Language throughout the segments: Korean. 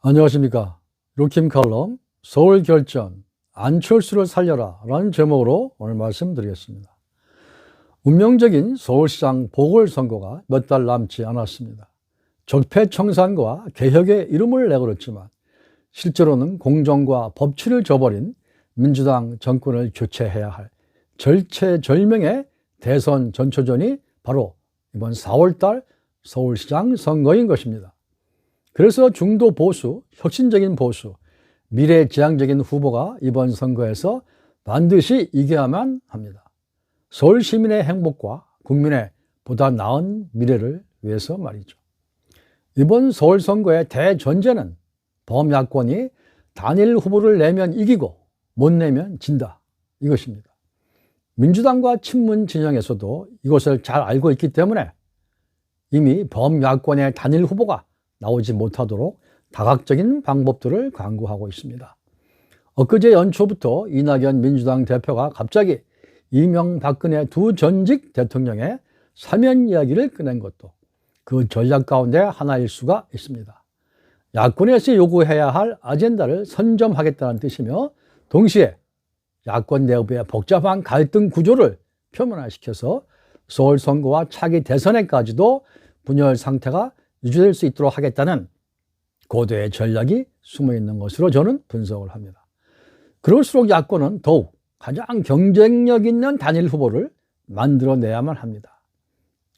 안녕하십니까. 루킴 칼럼 서울결전 안철수를 살려라 라는 제목으로 오늘 말씀드리겠습니다. 운명적인 서울시장 보궐선거가 몇 달 남지 않았습니다. 적폐청산과 개혁의 이름을 내걸었지만 실제로는 공정과 법치를 저버린 민주당 정권을 교체해야 할 절체절명의 대선 전초전이 바로 이번 4월달 서울시장 선거인 것입니다. 그래서 중도 보수, 혁신적인 보수, 미래지향적인 후보가 이번 선거에서 반드시 이겨야만 합니다. 서울 시민의 행복과 국민의 보다 나은 미래를 위해서 말이죠. 이번 서울 선거의 대전제는 범야권이 단일 후보를 내면 이기고 못 내면 진다, 이것입니다. 민주당과 친문 진영에서도 이것을 잘 알고 있기 때문에 이미 범야권의 단일 후보가 나오지 못하도록 다각적인 방법들을 강구하고 있습니다. 엊그제 연초부터 이낙연 민주당 대표가 갑자기 이명박근혜 두 전직 대통령의 사면 이야기를 꺼낸 것도 그 전략 가운데 하나일 수가 있습니다. 야권에서 요구해야 할 아젠다를 선점하겠다는 뜻이며 동시에 야권 내부의 복잡한 갈등 구조를 표면화시켜서 서울 선거와 차기 대선에까지도 분열 상태가 유지될 수 있도록 하겠다는 고도의 전략이 숨어있는 것으로 저는 분석을 합니다. 그럴수록 야권은 더욱 가장 경쟁력 있는 단일 후보를 만들어내야만 합니다.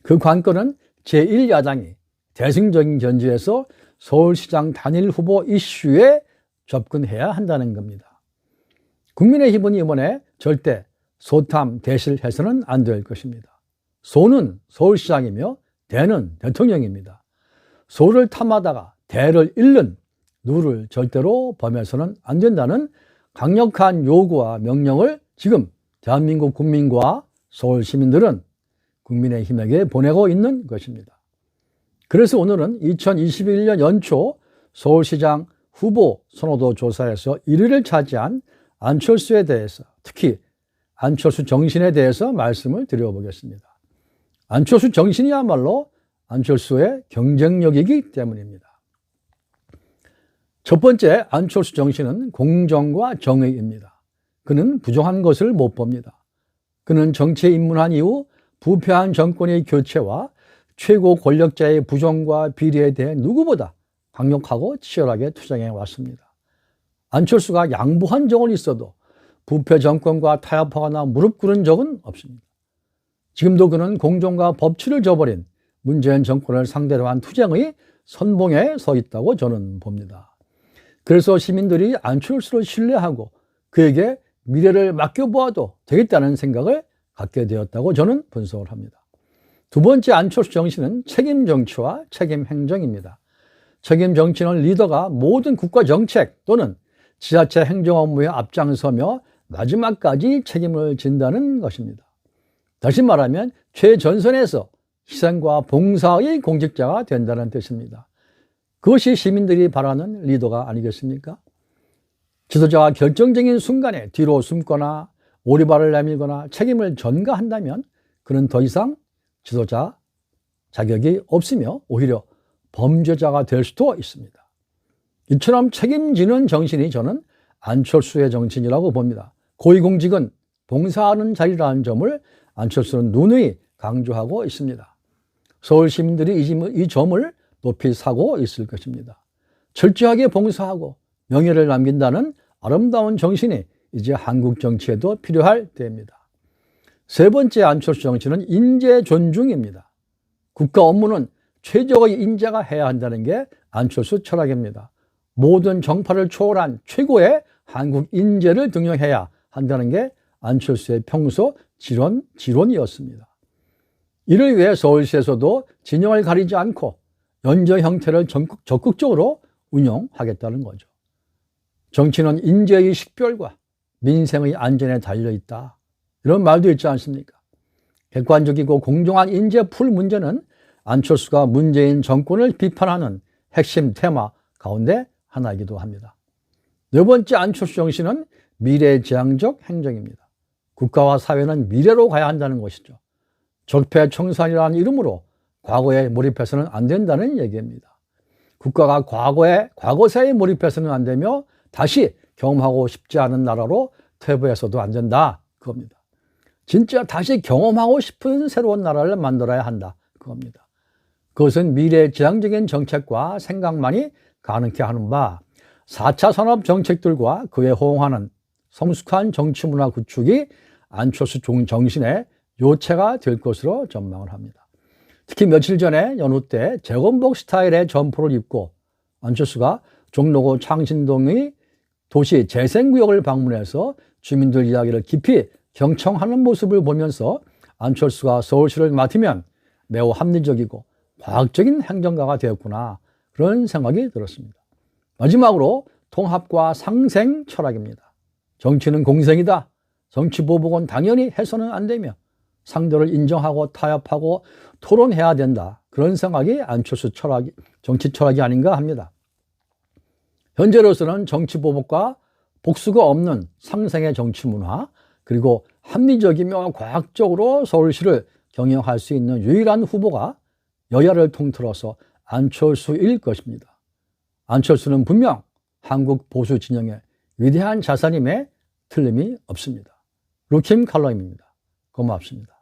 그 관건은 제1야당이 대승적인 견지에서 서울시장 단일 후보 이슈에 접근해야 한다는 겁니다. 국민의힘은 이번에 절대 소탐 대실해서는 안 될 것입니다. 소는 서울시장이며 대는 대통령입니다. 소를 탐하다가 대를 잃는 누를 절대로 범해서는 안 된다는 강력한 요구와 명령을 지금 대한민국 국민과 서울 시민들은 국민의힘에게 보내고 있는 것입니다. 그래서 오늘은 2021년 연초 서울시장 후보 선호도 조사에서 1위를 차지한 안철수에 대해서, 특히 안철수 정신에 대해서 말씀을 드려보겠습니다. 안철수 정신이야말로 안철수의 경쟁력이기 때문입니다. 첫 번째, 안철수 정신은 공정과 정의입니다. 그는 부정한 것을 못 봅니다. 그는 정치에 입문한 이후 부패한 정권의 교체와 최고 권력자의 부정과 비리에 대해 누구보다 강력하고 치열하게 투쟁해 왔습니다. 안철수가 양보한 적은 있어도 부패 정권과 타협하거나 무릎 꿇은 적은 없습니다. 지금도 그는 공정과 법치를 저버린 문재인 정권을 상대로 한 투쟁의 선봉에 서 있다고 저는 봅니다. 그래서 시민들이 안철수를 신뢰하고 그에게 미래를 맡겨보아도 되겠다는 생각을 갖게 되었다고 저는 분석을 합니다. 두 번째, 안철수 정신은 책임 정치와 책임 행정입니다. 책임 정치는 리더가 모든 국가 정책 또는 지자체 행정 업무에 앞장서며 마지막까지 책임을 진다는 것입니다. 다시 말하면 최전선에서 희생과 봉사의 공직자가 된다는 뜻입니다. 그것이 시민들이 바라는 리더가 아니겠습니까? 지도자가 결정적인 순간에 뒤로 숨거나 오리발을 내밀거나 책임을 전가한다면 그는 더 이상 지도자 자격이 없으며 오히려 범죄자가 될 수도 있습니다. 이처럼 책임지는 정신이 저는 안철수의 정신이라고 봅니다. 고위공직은 봉사하는 자리라는 점을 안철수는 누누이 강조하고 있습니다. 서울 시민들이 이 점을 높이 사고 있을 것입니다. 철저하게 봉사하고 명예를 남긴다는 아름다운 정신이 이제 한국 정치에도 필요할 때입니다. 세 번째, 안철수 정신은 인재 존중입니다. 국가 업무는 최적의 인재가 해야 한다는 게 안철수 철학입니다. 모든 정파를 초월한 최고의 한국 인재를 등용해야 한다는 게 안철수의 평소 지론이었습니다. 이를 위해 서울시에서도 진영을 가리지 않고 연정 형태를 적극적으로 운영하겠다는 거죠. 정치는 인재의 식별과 민생의 안전에 달려있다, 이런 말도 있지 않습니까? 객관적이고 공정한 인재풀 문제는 안철수가 문재인 정권을 비판하는 핵심 테마 가운데 하나이기도 합니다. 네 번째, 안철수 정신은 미래지향적 행정입니다. 국가와 사회는 미래로 가야 한다는 것이죠. 적폐청산이라는 이름으로 과거에 몰입해서는 안 된다는 얘기입니다. 국가가 과거사에 몰입해서는 안 되며 다시 경험하고 싶지 않은 나라로 퇴보해서도 안 된다. 그겁니다. 진짜 다시 경험하고 싶은 새로운 나라를 만들어야 한다. 그겁니다. 그것은 미래지향적인 정책과 생각만이 가능케 하는 바 4차 산업 정책들과 그에 호응하는 성숙한 정치문화 구축이 안철수 정신의 요체가 될 것으로 전망을 합니다. 특히 며칠 전에 연휴 때 재건복 스타일의 점포를 입고 안철수가 종로구 창신동의 도시 재생구역을 방문해서 주민들 이야기를 깊이 경청하는 모습을 보면서 안철수가 서울시를 맡으면 매우 합리적이고 과학적인 행정가가 되었구나, 그런 생각이 들었습니다. 마지막으로 통합과 상생 철학입니다. 정치는 공생이다. 정치 보복은 당연히 해서는 안 되며 상대를 인정하고 타협하고 토론해야 된다. 그런 생각이 안철수 정치 철학이 아닌가 합니다. 현재로서는 정치 보복과 복수가 없는 상생의 정치 문화, 그리고 합리적이며 과학적으로 서울시를 경영할 수 있는 유일한 후보가 여야를 통틀어서 안철수일 것입니다. 안철수는 분명 한국 보수 진영의 위대한 자산임에 틀림이 없습니다. 루킴 칼럼입니다. 고맙습니다.